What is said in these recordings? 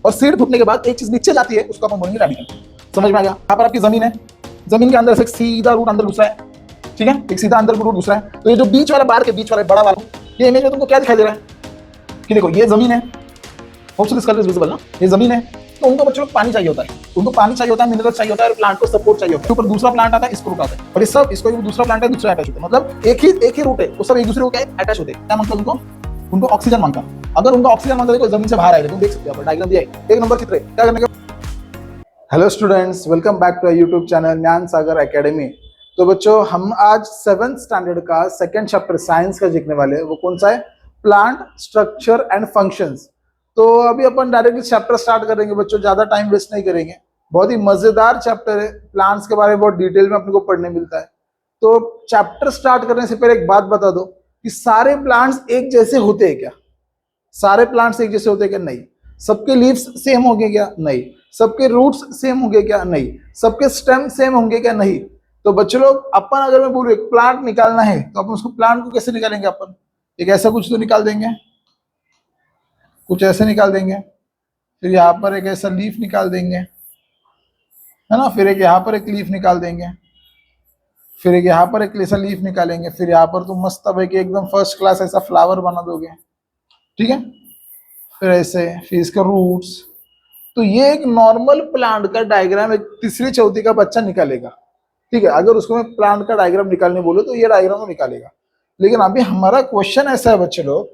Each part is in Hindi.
और सीड फूटने के बाद एक चीज नीचे जाती है, उसको अपन बोलेंगे रेडिकल। समझ में आ गया? यहाँ पर आपकी जमीन है, जमीन के अंदर से सीधा रूट अंदर घुस रहा है, ठीक है, एक सीधा अंदर रूट घुस रहा है। तो ये जो बीच वाला बार के बीच वाला बड़ा वाला, ये इमेज में तुमको क्या दिखाई दे रहा है कि देखो ये जमीन है, होप्सफुली दिस कलर इज विजिबल ना, ये जमीन है। तो उनको बच्चों पानी चाहिए होता है, उनको पानी चाहिए होता है, मिनरल चाहिए होता है, और प्लांट को सपोर्ट चाहिए होता है। ऊपर दूसरा प्लांट आता है, इसको रूट आता है, और ये सब इसको दूसरा प्लांट है, दूसरा अटैच होता है। मतलब एक ही रूट है, वो सब एक दूसरे को क्या अटैच होते हैं। क्या मतलब उनको ऑक्सीजन मांगता है। अगर उनको ऑक्सीजन मांगता है, देखो जमीन से बाहर आएगा, तुम देख सकते हो डायग्राम दिया है, एक नंबर चित्र है। क्या करने का? Hello students, welcome back to YouTube channel Gyan Sagar academy. तो बच्चों, हम आज 7th स्टैंडर्ड का सेकंड चैप्टर साइंस का सीखने वाले हैं। वो कौन सा है? Plant structure and functions. तो अभी अपन डायरेक्टली चैप्टर स्टार्ट करेंगे बच्चों, ज्यादा टाइम वेस्ट नहीं करेंगे। बहुत ही मजेदार चैप्टर है, प्लांट्स के बारे में बहुत डिटेल में अपने को पढ़ने मिलता है। तो चैप्टर स्टार्ट करने से पहले एक बात बता दो कि सारे प्लांट्स एक जैसे होते हैं क्या? सारे प्लांट्स एक जैसे होते हैं क्या? नहीं। सबके लीव्स सेम होंगे क्या? नहीं। सबके रूट्स सेम होंगे क्या? नहीं। सबके स्टेम सेम होंगे क्या? नहीं। तो बच्चों लोग, अपन अगर मैं बोलूं एक प्लांट निकालना है, तो अपन उसको प्लांट को कैसे निकालेंगे? अपन एक ऐसा कुछ तो निकाल देंगे, कुछ ऐसे निकाल देंगे, फिर यहाँ पर एक ऐसा लीफ निकाल देंगे, है ना, फिर एक यहाँ पर एक लीफ निकाल देंगे, फिर एक यहाँ पर एक ऐसा लीफ निकालेंगे, फिर यहाँ पर तो मस्त है कि एकदम फर्स्ट क्लास ऐसा फ्लावर बना दोगे, ठीक है, फिर ऐसे, फिर इसके रूट्स। तो ये एक नॉर्मल प्लांट का डायग्राम एक तीसरी चौथी का बच्चा निकालेगा, ठीक है। अगर उसको मैं प्लांट का डायग्राम निकालने बोलूं तो ये डायग्राम वो निकालेगा। लेकिन अभी हमारा क्वेश्चन ऐसा है बच्चे लोग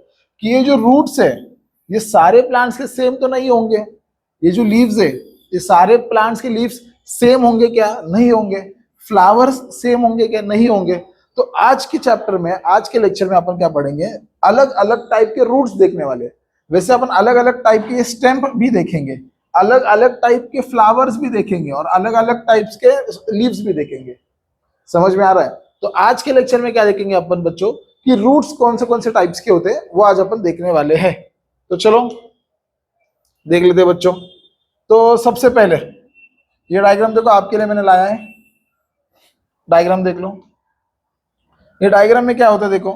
कि ये जो रूट्स है, ये सारे प्लांट्स के सेम तो नहीं होंगे। ये जो लीव्स है, ये सारे प्लांट्स के लीव्स सेम होंगे क्या? नहीं होंगे। फ्लावर्स सेम होंगे क्या? नहीं होंगे। तो आज के चैप्टर में, आज के लेक्चर में अपन क्या पढ़ेंगे? अलग अलग टाइप के रूट्स देखने वाले। वैसे अपन अलग अलग टाइप के स्टेम भी देखेंगे, अलग अलग टाइप के फ्लावर्स भी देखेंगे, और अलग अलग टाइप्स के लीव्स भी देखेंगे। समझ में आ रहा है? तो आज के लेक्चर में क्या देखेंगे अपन बच्चों कि रूट्स कौन से टाइप्स के होते हैं, वो आज अपन देखने वाले हैं। तो चलो देख लेते हैं बच्चों। तो सबसे पहले ये डायग्राम देखो, आपके लिए मैंने लाया है, डायग्राम देख लो। ये डायग्राम में क्या होता है देखो,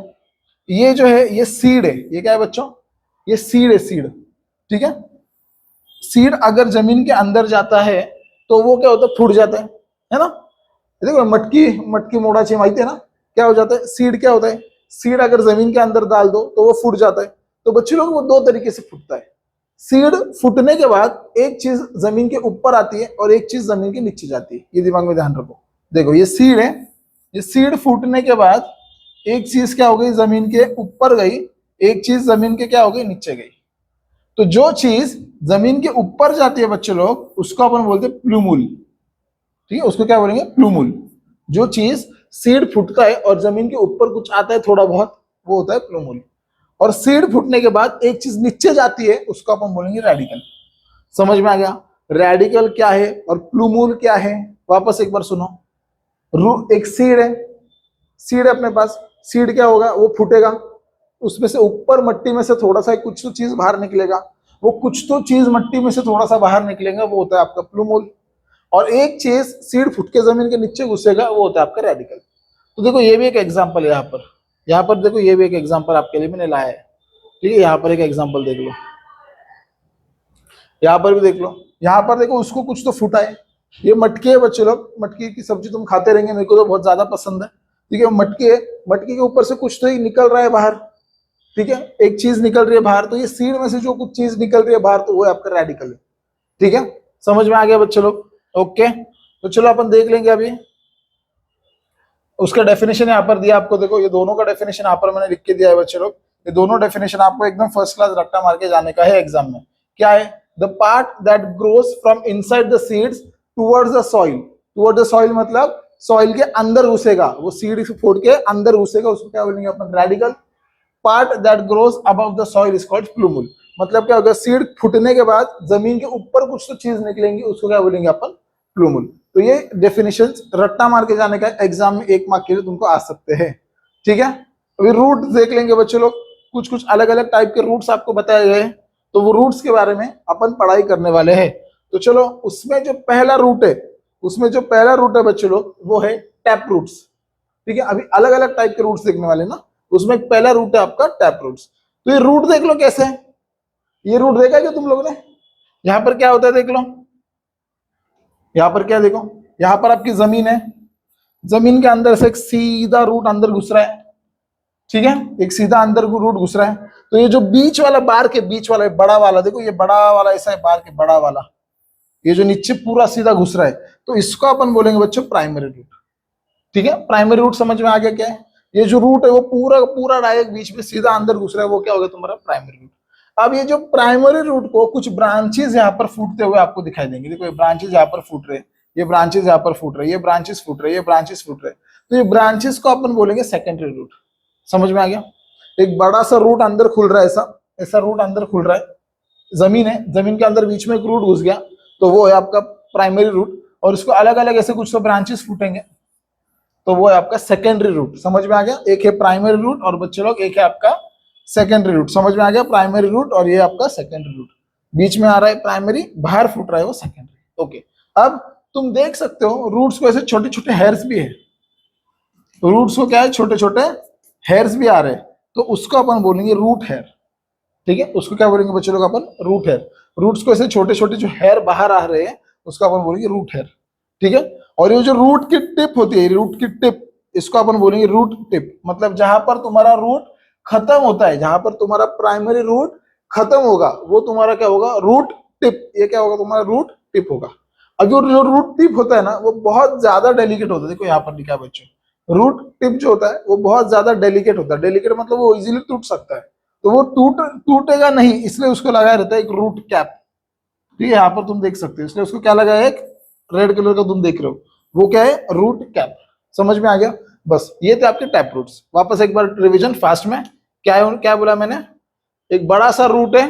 ये जो है ये सीड है। ये क्या है बच्चों? ये सीड है, सीड, ठीक है। सीड अगर जमीन के अंदर जाता है तो वो क्या होता है? फूट जाता है ना। देखो मटकी मोडाची माहिती है ना, क्या हो जाता है? सीड क्या होता है? सीड अगर जमीन के अंदर डाल दो तो वो फूट जाता है। तो बच्चे लोग, वो दो तरीके से फूटता है। सीड फूटने के बाद एक चीज जमीन के ऊपर आती है और एक चीज जमीन के नीचे जाती है। ये दिमाग में ध्यान रखो। देखो ये सीड है, ये सीड फूटने के बाद एक चीज क्या हो गई? जमीन के ऊपर गई, एक चीज जमीन के क्या हो गई? नीचे गई। तो जो चीज जमीन के ऊपर जाती है बच्चे लोग, उसको अपन बोलते हैं प्लूमुल, ठीक है। उसको क्या बोलेंगे? प्लूमुल। जो चीज सीड फूटता है और जमीन के ऊपर कुछ आता है थोड़ा बहुत, वो होता है प्लूमुल। और सीड फूटने के बाद एक चीज नीचे जाती है, उसको अपन बोलेंगे रेडिकल। समझ में आ गया? रेडिकल क्या है और प्लूमुल क्या है? वापस एक बार सुनो। एक सीड है, सीड है अपने पास। सीड क्या होगा? वो फूटेगा, उसमें से ऊपर मट्टी में से थोड़ा सा कुछ तो चीज बाहर निकलेगा। वो कुछ तो चीज मट्टी में से थोड़ा सा बाहर निकलेगा, वो होता है आपका प्लूमुल। और एक चीज सीड फूट के जमीन के नीचे घुसेगा, वो होता है आपका रेडिकल। तो देखो ये भी एक एग्जांपल है। यहाँ पर देखो, ये भी एक एग्जांपल आपके लिए मैंने लाया है, ठीक है। यहाँ पर एक एग्जांपल देख लो, यहाँ पर भी देख लो। यहाँ पर देखो, उसको कुछ तो फूटा है। ये मटकी है बच्चे लोग, मटकी की सब्जी तुम खाते रहेंगे, मेरे को तो बहुत ज्यादा पसंद है, ठीक है। मटकी है, मटकी के ऊपर से कुछ तो ही निकल रहा है बाहर, ठीक है। एक चीज निकल रही है बाहर, तो ये सीड में से जो कुछ चीज निकल रही है बाहर, तो वो है आपका रेडिकल है, ठीक है। समझ में आ गया बच्चे लोग? ओके, तो चलो अपन देख लेंगे अभी उसका डेफिनेशन। यहाँ पर दिया आपको, देखो ये दोनों का डेफिनेशन यहाँ पर मैंने लिख के दिया है बच्चे लोग। ये दोनों डेफिनेशन आपको एकदम फर्स्ट क्लास रट्टा मार के जाने का है एग्जाम में। क्या है? The part that grows from inside the seeds towards the soil. Towards the soil मतलब सॉइल के अंदर घुसेगा, वो सीड फोड़ के अंदर घुसेगा, उसको क्या बोलेंगे अपन? Radicle. Part that grows above the soil is called plumule. मतलब क्या होगा? सीड फूटने के बाद जमीन के ऊपर कुछ तो चीज निकलेंगी, उसको क्या बोलेंगे अपन? प्लूमुल। तो ये डेफिनेशन रट्टा मार के जाने का एग्जाम में 1 मार्क के लिए तुमको आ सकते हैं, ठीक है। अभी रूट देख लेंगे बच्चे लोग। कुछ कुछ अलग अलग टाइप के रूट्स आपको बताए गए हैं, तो वो रूट्स के बारे में अपन पढ़ाई करने वाले हैं। तो चलो, उसमें जो पहला रूट है बच्चे लोग, वो है टैप रूट्स, ठीक है। अभी अलग अलग टाइप के रूट्स देखने वाले ना, उसमें पहला रूट है आपका टैप रूट्स। तो ये रूट देख लो कैसे है। ये रूट देखा क्या तुम लोगों ने? यहां पर क्या होता है देख लो, यहां पर क्या देखो, यहां पर आपकी जमीन है, जमीन के अंदर से एक सीधा रूट अंदर घुस रहा है, ठीक है, एक सीधा अंदर को रूट घुस रहा है। तो ये जो बीच वाला, बार के बीच वाला बड़ा वाला, देखो ये बड़ा वाला ऐसा है, बार के बड़ा वाला, ये जो नीचे पूरा सीधा घुस रहा है, तो इसको अपन बोलेंगे बच्चों प्राइमरी रूट। ठीक है, प्राइमरी रूट समझ में आ गया क्या है? ये जो रूट है वो पूरा पूरा डायरेक्ट बीच में सीधा अंदर घुस रहा है, वो क्या होगा तुम्हारा प्राइमरी रूट। अब ये जो प्राइमरी रूट को कुछ ब्रांचेस यहाँ पर फूटते हुए आपको दिखाई देंगे, देखो ये ब्रांचेस यहाँ पर फूट रहे, ये ब्रांचेस यहाँ पर फूट रहे, ये ब्रांचेस फूट रहे, ये ब्रांचेस फूट रहे, तो ये ब्रांचेस को अपन बोलेंगे सेकेंडरी रूट। समझ में आ गया? एक बड़ा सा रूट अंदर खुल रहा है, ऐसा ऐसा रूट अंदर खुल रहा है, जमीन है, जमीन के अंदर बीच में एक रूट घुस गया, तो वो है आपका प्राइमरी रूट, और इसको अलग अलग ऐसे कुछ तो ब्रांचेस फूटेंगे, तो वो है आपका सेकेंडरी रूट। समझ में आ गया? एक है प्राइमरी रूट और बच्चे लोग एक है आपका सेकेंडरी रूट। समझ में आ गया? प्राइमरी रूट और ये आपका सेकेंडरी रूट, बीच में आ रहा है प्राइमरी, बाहर फूट रहा है वो सेकेंडरी। ओके, अब तुम देख सकते हो रूट्स को ऐसे छोटे छोटे हेयर्स भी है, रूट्स को क्या है, छोटे छोटे हेयर्स भी आ रहे हैं, तो उसको अपन बोलेंगे रूट हेयर। ठीक है, उसको क्या बोलेंगे बच्चे लोग अपन? Root hair. रूट्स को ऐसे छोटे छोटे जो हेयर बाहर आ रहे हैं उसको अपन बोलेंगे रूट हेयर। ठीक है, और ये जो रूट की टिप होती है, रूट की टिप, इसको अपन बोलेंगे रूट टिप। मतलब जहां पर तुम्हारा रूट खत्म होता है, जहां पर तुम्हारा प्राइमरी रूट खत्म होगा, वो तुम्हारा क्या होगा? Root tip. ये क्या होगा तुम्हारा? रूट टिप होगा। अब जो रूट टिप होता है ना, वो बहुत ज्यादा डेलिकेट होता है। देखो यहाँ पर लिखा है बच्चों, रूट टिप जो होता है वो बहुत ज्यादा डेलिकेट होता है। डेलिकेट मतलब वो इजीली टूट सकता है, तो वो टूटेगा नहीं, इसलिए उसको लगाया रहता है एक रूट कैप। ठीक है, यहाँ पर तुम देख सकते हो, इसलिए उसको क्या लगा है? एक रेड कलर का तुम देख रहे हो, वो क्या है? Root cap. समझ में आ गया? बस ये थे आपके टैप रूट्स। वापस एक बार रिवीजन फास्ट में, क्या है, क्या बोला मैंने? एक बड़ा सा रूट है,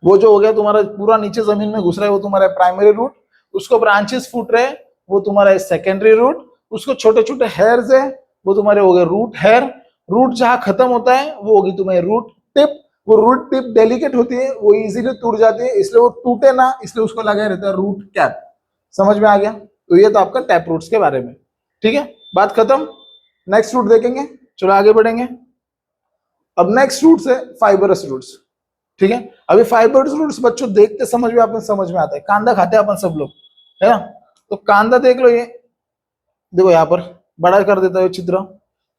वो जो हो गया तुम्हारा पूरा नीचे जमीन में घुस रहा है, वो तुम्हारा प्राइमरी रूट। उसको ब्रांचेस फूट रहे, वो तुम्हारा सेकेंडरी रूट। उसको छोटे छोटे हेयर्स है, वो तुम्हारे हो गए रूट हेयर। रूट जहां खत्म होता है वो होगी तुम्हारी रूट टिप। वो रूट टिप डेलिकेट होती है, वो इजीली टूट जाती है, इसलिए वो टूटे ना, इसलिए उसको लगाया रहता है रूट कैप। समझ में आ गया? तो ये तो आपका टैप रूट्स के बारे में। ठीक है, बात खत्म। नेक्स्ट रूट देखेंगे, चलो आगे बढ़ेंगे। अब नेक्स्ट रूट्स है फाइबरस रूट्स। ठीक है, अभी फाइबरस रूट्स बच्चों देखते समझ में, अपन समझ में आता है, कांदा खाते हैं अपन सब लोग, है ना? तो कांदा देख लो, ये देखो यहाँ पर बड़ा कर देता है चित्र,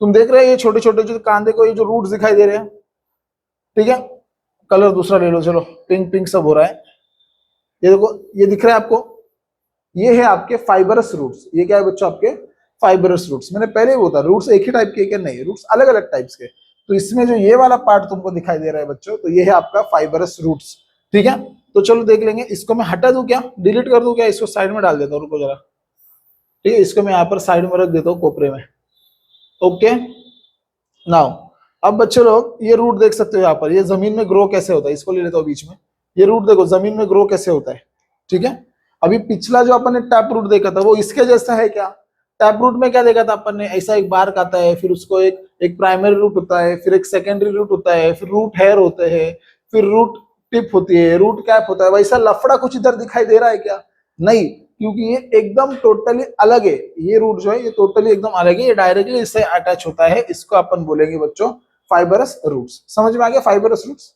तुम देख रहे हो ये छोटे छोटे जो कांदे को ये जो रूट्स दिखाई दे रहे हैं। ठीक है, कलर दूसरा ले लो, चलो पिंक पिंक सब हो रहा है, ये देखो, ये दिख रहा है आपको, ये है आपके फाइबरस रूट्स। ये क्या है बच्चों? आपके फाइबरस रूट्स। मैंने पहले ही बोला रूट्स एक ही टाइप के क्या नहीं, रूट्स अलग अलग टाइप्स के। तो इसमें जो ये वाला पार्ट तुमको दिखाई दे रहा है बच्चों, तो ये है आपका फाइबरस रूट्स। ठीक है, तो चलो देख लेंगे। इसको मैं हटा दूं क्या, डिलीट कर दूं क्या? इसको साइड में डाल देता हूँ, रुको जरा। ठीक है, इसको मैं यहाँ पर साइड में रख देता हूँ कोपरे में। ओके, नाउ अब बच्चे लोग ये रूट देख सकते हो यहाँ पर, ये जमीन में ग्रो कैसे होता है, इसको ले लेता हूँ बीच में। ये रूट देखो जमीन में ग्रो कैसे होता है। ठीक है, अभी पिछला जो अपन ने टैप रूट देखा था वो इसके जैसा है क्या? टैप रूट में क्या देखा था अपन ने? ऐसा एक बार आता है, फिर उसको एक प्राइमरी रूट होता है, फिर एक सेकेंडरी रूट होता है, फिर रूट हेयर होते हैं, फिर रूट टिप होती है, रूट कैप होता है। वैसा लफड़ा कुछ इधर दिखाई दे रहा है क्या? नहीं, क्योंकि ये एकदम टोटली अलग है। ये रूट जो है ये टोटली एकदम अलग है, ये डायरेक्टली इससे अटैच होता है। इसको अपन बोलेंगे बच्चों फाइबरस रूट्स। समझ में आ गया? फाइबरस रूट्स,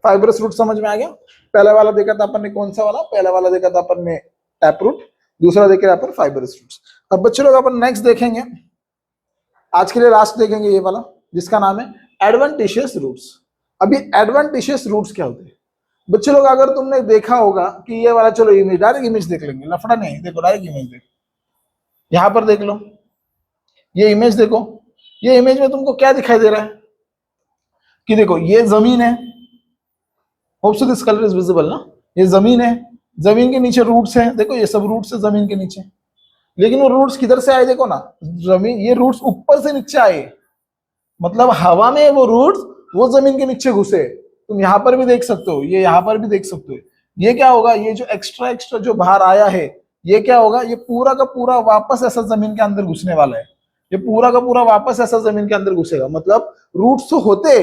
फाइबरस रूट समझ में आ गया? पहला वाला देखा था अपन ने, कौन सा वाला? पहला वाला देखा था अपन ने टैप रूट, दूसरा देखे अपन फाइबरस रूट्स। अब बच्चों लोग अपन नेक्स्ट देखेंगे, आज के लिए लास्ट देखेंगे ये वाला, जिसका नाम है एडवेंटिशियस रूट्स। अभी एडवेंटिशियस रूट्स क्या होते हैं बच्चे लोग? अगर तुमने देखा होगा कि ये वाला, चलो इमेज, डायरेक्ट इमेज देख लेंगे, लफड़ा नहीं, देखो डायरेक्ट इमेज देखो, यहां पर देख लो, ये इमेज देखो। ये इमेज में तुमको क्या दिखाई दे रहा है कि देखो ये जमीन है, hope so this colour is visible ना, ये जमीन है, जमीन के नीचे रूट्स हैं, देखो ये सब रूट्स है जमीन के नीचे। लेकिन वो रूट्स किधर से आए देखो ना, जमीन, ये रूट्स ऊपर से नीचे आए, मतलब हवा में वो रूट्स वो जमीन के नीचे घुसे। तुम यहाँ पर भी देख सकते हो, ये यहाँ पर भी देख सकते हो। ये क्या होगा? ये जो एक्स्ट्रा एक्स्ट्रा जो बाहर आया है, ये क्या होगा? ये पूरा का पूरा वापस ऐसा जमीन के अंदर घुसने वाला है। ये पूरा का पूरा वापस ऐसा जमीन के अंदर घुसेगा। मतलब रूट्स तो होते,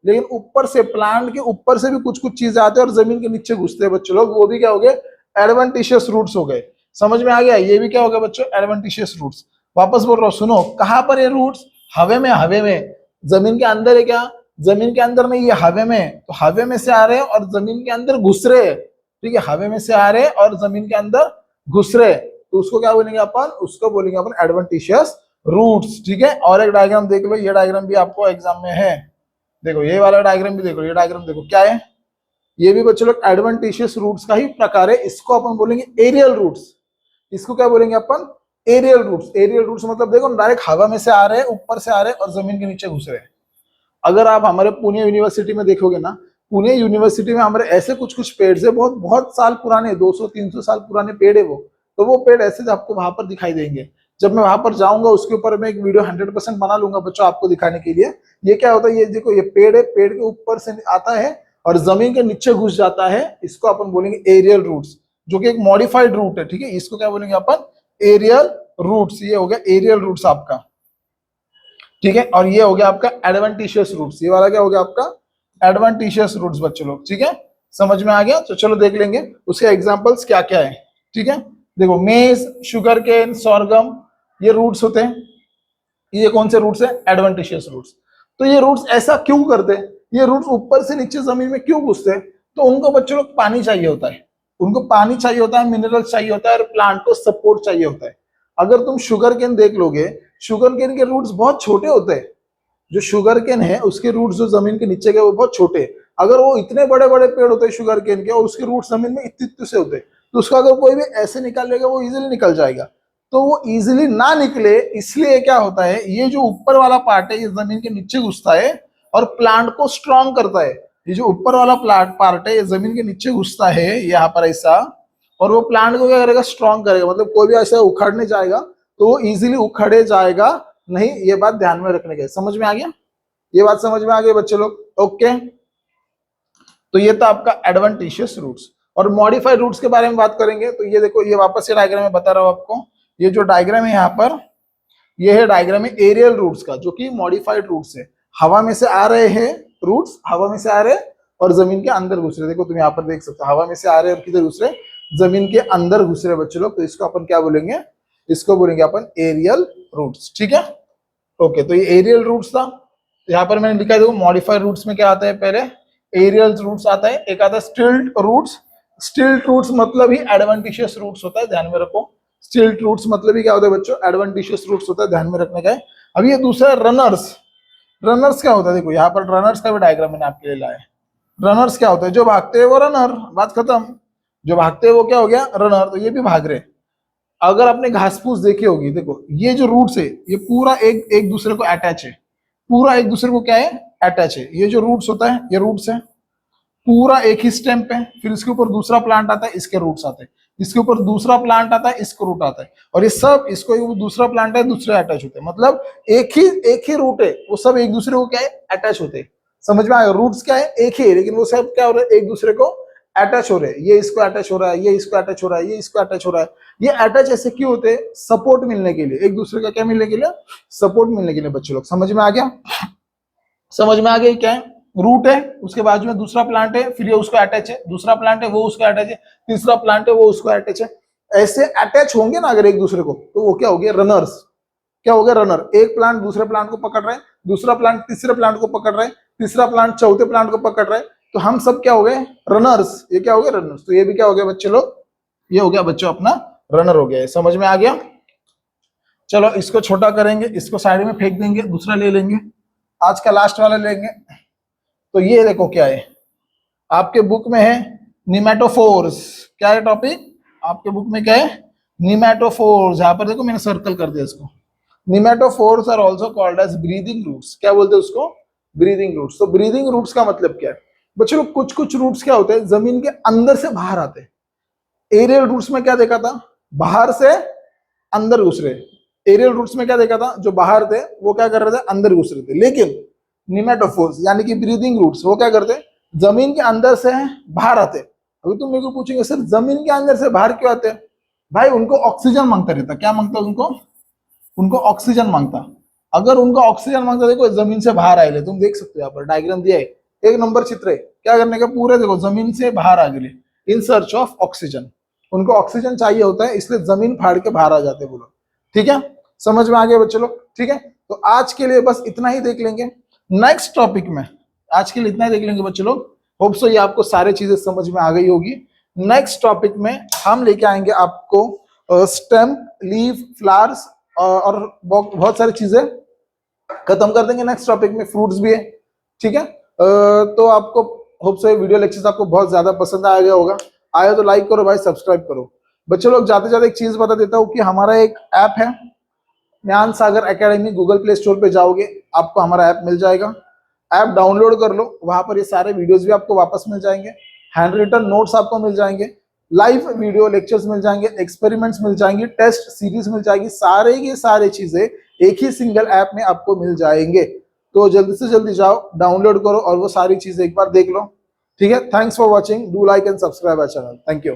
लेकिन ऊपर से, प्लांट के ऊपर से भी कुछ कुछ चीजें आते हैं और जमीन के नीचे घुसते हैं बच्चों लोग, वो भी क्या हो गए? एडवेंटिशियस रूट्स हो गए। समझ में आ गया? ये भी क्या हो गया बच्चों? Adventitious roots. वापस बोल रहा हूँ, सुनो, कहां पर ये रूट्स? हवे में, हवे में, जमीन के अंदर है क्या? जमीन के अंदर नहीं, ये हवे में, तो हवे में से आ रहे हैं और जमीन के अंदर घुस रहे हैं। ठीक है, हवा में से आ रहे और जमीन के अंदर घुस रहे, तो उसको क्या बोलेंगे अपन, उसको बोलेंगे अपन एडवेंटिशियस रूट्स। ठीक है, और एक डायग्राम देख लो, ये डायग्राम भी आपको एग्जाम में है, देखो ये वाला डायग्राम भी देखो, ये डायग्राम देखो क्या है, ये भी बच्चों लोग एडवेंटिशियस रूट्स का ही प्रकार है, इसको अपन बोलेंगे एरियल रूट्स। इसको क्या बोलेंगे अपन, एरियल रूट्स। एरियल रूट्स मतलब देखो डायरेक्ट हवा में से आ रहे हैं, ऊपर से आ रहे हैं और जमीन के नीचे घुस रहे हैं। अगर आप हमारे पुणे यूनिवर्सिटी में देखोगे ना, पुणे यूनिवर्सिटी में हमारे ऐसे कुछ कुछ पेड़ है, बहुत बहुत साल पुराने, 200-300 साल पुराने पेड़ है वो, तो वो पेड़ ऐसे आपको वहां पर दिखाई देंगे। जब मैं वहां पर जाऊंगा उसके ऊपर मैं एक वीडियो 100% बना लूंगा बच्चों आपको दिखाने के लिए। ये क्या होता है, ये देखो, ये पेड़ है, पेड़ के ऊपर से आता है और जमीन के नीचे घुस जाता है, इसको अपन बोलेंगे एरियल रूट्स, जो कि एक मॉडिफाइड रूट है। ठीक है, इसको क्या बोलेंगे अपन, एरियल रूट्स। ये हो गया एरियल रूट्स आपका। ठीक है, और ये हो गया आपका एडवेंटिशियस रूट्स। ये वाला क्या हो गया आपका, एडवेंटिशियस रूट्स बच्चों लोग। ठीक है, समझ में आ गया, तो चलो देख लेंगे उसके एग्जांपल्स क्या क्या है। ठीक है, देखो मेज, शुगर केन, सोरगम, ये रूट्स होते हैं। ये कौन से रूट्स है, एडवेंटिशियस रूट्स। तो ये रूट्स ऐसा क्यों करते हैं, ये रूट्स ऊपर से नीचे जमीन में क्यों घुसते हैं, तो उनको बच्चों लोग पानी चाहिए होता है, उनको पानी चाहिए होता है, मिनरल्स चाहिए होता है और प्लांट को सपोर्ट चाहिए होता है। अगर तुम शुगर केन देख लोगे, शुगर केन के रूट्स बहुत छोटे होते हैं, जो शुगर केन है उसके रूट्स जो जमीन के नीचे के वो बहुत छोटे। अगर वो इतने बड़े बड़े पेड़ होते हैं शुगर केन के और उसके रूट्स जमीन में इतने इतने से होते, तो उसका अगर कोई भी ऐसे निकाल लेगा वो इजीली निकल जाएगा। तो वो इजीली ना निकले इसलिए क्या होता है, ये जो ऊपर वाला पार्ट है ये जमीन के नीचे घुसता है और प्लांट को स्ट्रॉन्ग करता है। ये जो ऊपर वाला प्लांट पार्ट है ये जमीन के नीचे घुसता है यहाँ पर ऐसा, और वो प्लांट को क्या करेगा, स्ट्रॉन्ग करेगा। मतलब कोई भी ऐसा उखाड़ने जाएगा तो वो इजीली उखड़े जाएगा नहीं। ये बात ध्यान में रखने के, समझ में आ गया, ये बात समझ में आ गई बच्चे लोग। ओके, तो ये था आपका एडवेंटिशियस रूट्स। और मॉडिफाइड रूट्स के बारे में बात करेंगे, तो ये देखो, ये वापस से डायग्राम में बता रहा हूं आपको, ये जो डायग्राम है यहाँ पर, ये है डायग्राम है एरियल रूट्स का, जो कि मॉडिफाइड रूट्स है। हवा में से आ रहे हैं रूट्स, हवा में से आ रहे और जमीन के अंदर घुस रहे। देखो तुम यहाँ पर देख सकते हो, हवा में से आ रहे और किधर घुस रहे, जमीन के अंदर घुस रहे बच्चे लोग। तो इसको अपन क्या बोलेंगे, इसको बोलेंगे अपन एरियल रूट्स। ठीक है, ओके, तो ये एरियल रूट्स था। यहाँ पर मैंने लिखा है, देखो मॉडिफाइड रूट्स में क्या आता है, पहले एरियल रूट्स आता है, एक आता है स्टिल्ट रूट्स। स्टिल्ट रूट्स मतलब ही एडवेंटिशियस रूट्स होता है, ध्यान में रखो। स्टिल्ट रूट्स मतलब ही क्या होता है बच्चों, एडवेंटिशियस रूट्स होता है, ध्यान में रखने का है। अब ये दूसरा रनर्स। रनर्स क्या होता है, देखो यहाँ पर रनर्स का भी डायग्राम मैंने आपके लिए लाया है। रनर्स क्या होता है, जो भागते हैं वो रनर, बात खत्म। जो भागते हैं वो क्या हो गया, रनर। तो ये भी भाग रहे। अगर आपने घास फूस देखी होगी, देखो ये जो रूट्स है ये पूरा एक एक दूसरे को अटैच है, पूरा एक दूसरे को क्या है, अटैच है। ये जो रूट्स होता है ये रूट्स है, पूरा एक ही स्टेम पे। फिर इसके ऊपर दूसरा प्लांट आता है, इसके रूट्स आते हैं। इसके ऊपर दूसरा प्लांट आता है, इसको रूट आता है। और ये सब, इसको दूसरा प्लांट है, दूसरे अटैच होते हैं। मतलब एक ही रूट है, वो सब एक दूसरे को क्या है, अटैच होते हैं। समझ में आया, रूट्स क्या है, एक ही है, लेकिन वो सब क्या हो रहा है, एक दूसरे को अटैच हो रहे हैं। ये इसको अटैच हो रहा है, ये इसको अटैच हो रहा है, ये इसको अटैच हो रहा है। ये अटैच ऐसे क्यों होते हैं, सपोर्ट मिलने के लिए, एक दूसरे का क्या मिलने के लिए, सपोर्ट मिलने के लिए। बच्चों लोग समझ में आ गया, समझ में आ गया क्या है, रूट है, उसके बाजू में दूसरा प्लांट है, फिर ये उसको अटैच है, दूसरा प्लांट है वो उसको अटैच है, तीसरा प्लांट है वो उसको अटैच है। ऐसे अटैच होंगे ना अगर एक दूसरे को, तो वो क्या हो गया, रनर्स। क्या हो गया, रनर। एक प्लांट दूसरे प्लांट को पकड़ रहे हैं, दूसरा प्लांट तीसरे प्लांट को पकड़ रहे हैं, तीसरा प्लांट चौथे प्लांट को पकड़ रहे हैं। तो हम सब क्या हो गए, रनर्स। ये क्या हो गया, रनर्स। तो ये भी क्या हो गया बच्चे लोग, ये हो गया बच्चों अपना रनर हो गया। समझ में आ गया, चलो इसको छोटा करेंगे, इसको साइड में फेंक देंगे, दूसरा ले लेंगे, आज का लास्ट वाला लेंगे। तो ये देखो क्या है, आपके बुक में है निमेटोफोर्स। क्या है टॉपिक आपके बुक में, क्या है, निमेटोफोर्स। यहां पर देखो मैंने सर्कल कर दिया इसको। Pneumatophores are also called as breathing roots. क्या बोलते हैं उसको, ब्रीदिंग रूट्स। तो ब्रीदिंग रूट्स का मतलब क्या है बच्चों, कुछ कुछ रूट्स क्या होते हैं, जमीन के अंदर से बाहर आते हैं। एरियल रूट्स में क्या देखा था, बाहर से अंदर घुस रहे। एरियल रूट्स में क्या देखा था, जो बाहर थे वो क्या कर रहे थे, अंदर घुस रहे थे। लेकिन निमेटोफोर्स यानी कि ब्रीदिंग रूट्स, वो क्या करते, जमीन के अंदर से बाहर आते। अभी तुम मेरे को पूछेंगे सर जमीन के अंदर से बाहर क्यों आते हैं, भाई उनको ऑक्सीजन मांगता रहता। क्या मांगता उनको, उनको ऑक्सीजन मांगता। अगर उनको ऑक्सीजन मांगता, देखो जमीन से बाहर आए, तुम देख सकते हो यहाँ पर डायग्राम दिया है, एक नंबर चित्र है। क्या करने का, पूरे देखो जमीन से बाहर आ गए इन सर्च ऑफ ऑक्सीजन। उनको ऑक्सीजन चाहिए होता है, इसलिए जमीन फाड़ के बाहर आ जाते हैं वो लोग। ठीक है, समझ में आ गया बच्चे लोग। ठीक है, तो आज के लिए बस इतना ही देख लेंगे। नेक्स्ट टॉपिक में आज के लिए इतना ही देख लेंगे बच्चे लोग। होप सो ये आपको सारी चीजें समझ में आ गई होगी। नेक्स्ट टॉपिक में हम लेके आएंगे आपको स्टेम, लीफ, फ्लावर्स और बहुत सारी चीजें खत्म कर देंगे। नेक्स्ट टॉपिक में फ्रूट्स भी है, ठीक है। तो आपको होप सो वीडियो लेक्चर्स आपको बहुत ज्यादा पसंद आ गया होगा। आया तो लाइक करो भाई, सब्सक्राइब करो। बच्चों लोग जाते जाते एक चीज बता देता हूँ कि हमारा एक ऐप है ज्ञान Sagar academy. Google play store पे जाओगे आपको हमारा ऐप मिल जाएगा। ऐप डाउनलोड कर लो, वहां पर ये सारे वीडियोस भी आपको वापस मिल जाएंगे, हैंड रिटन नोट्स आपको मिल जाएंगे, लाइव वीडियो लेक्चर्स मिल जाएंगे, एक्सपेरिमेंट्स मिल जाएंगे, टेस्ट सीरीज मिल जाएगी। सारे ये सारे चीजें एक ही सिंगल ऐप में आपको मिल जाएंगे। तो जल्दी से जल्दी जाओ, डाउनलोड करो और वो सारी चीजें एक बार देख लो, ठीक है। Thanks for watching, do like and subscribe our channel. Thank you.